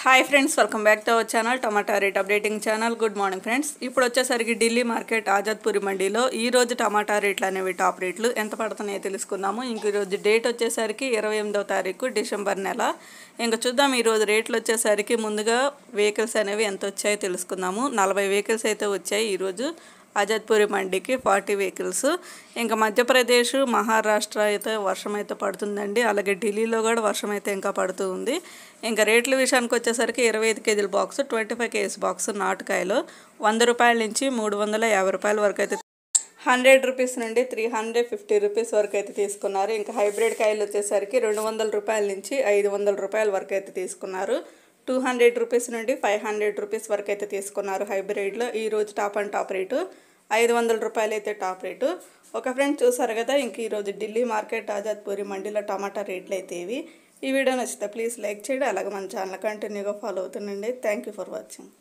Hi friends, welcome back to our channel tomato rate updating channel. Good morning friends. ఇప్పుడు వచ్చేసరికి Delhi market ఆజాద్పూరి మండీలో ఈరోజు టమాటా రేట్లు అనేవి టాప్ రేట్లు ఎంత పడుతున్నాయో తెలుసుకుందాము. ఇంక ఈరోజు డేట్ వచ్చేసరికి 28వ తారీఖు డిసెంబర్ నెల. ఇంకా చూద్దాం ఈరోజు రేట్లు వచ్చేసరికి ముందుగా వెహికల్స్ అనేవి ఎంత వచ్చాయో తెలుసుకుందాము. 40 వెహికల్స్ అయితే వచ్చాయి ఈరోజు ఆజాద్పూరి మండీకి, 40 వెహికల్స్. ఇంకా మధ్యప్రదేశ్, మహారాష్ట్ర అయితే వర్షం అయితే పడుతుందండి. అలాగే ఢిల్లీలో కూడా వర్షం అయితే ఇంకా పడుతూ ఉంది. ఇంకా రేట్ల విషయానికి వచ్చేసరికి 25 కేజీల బాక్స్, 25 కేజీ బాక్స్ నాటుకాయలు 100 రూపాయల నుంచి 350 రూపాయల వరకు అయితే, 100 రూపీస్ నుండి 350 రూపీస్ వరకు అయితే తీసుకున్నారు. ఇంకా హైబ్రిడ్ కాయలు వచ్చేసరికి 200 రూపాయల నుంచి 500 రూపాయల వరకు అయితే తీసుకున్నారు. 200 రూపీస్ నుండి 500 రూపీస్ వరకు అయితే తీసుకున్నారు హైబ్రిడ్లో. ఈరోజు టాప్ అండ్ టాప్ రేటు 500 రూపాయలు అయితే టాప్ రేటు. ఒక ఫ్రెండ్ చూసారు కదా, ఇంక ఈరోజు ఢిల్లీ మార్కెట్ ఆజాద్పూరి మండీలో టమాటా రేట్లు అయితే ఇవి. ఈ వీడియో నచ్చితే ప్లీజ్ లైక్ చేయండి. అలాగే మన ఛానల్ కంటిన్యూగా ఫాలో అవుతుండండి. Thank you for watching.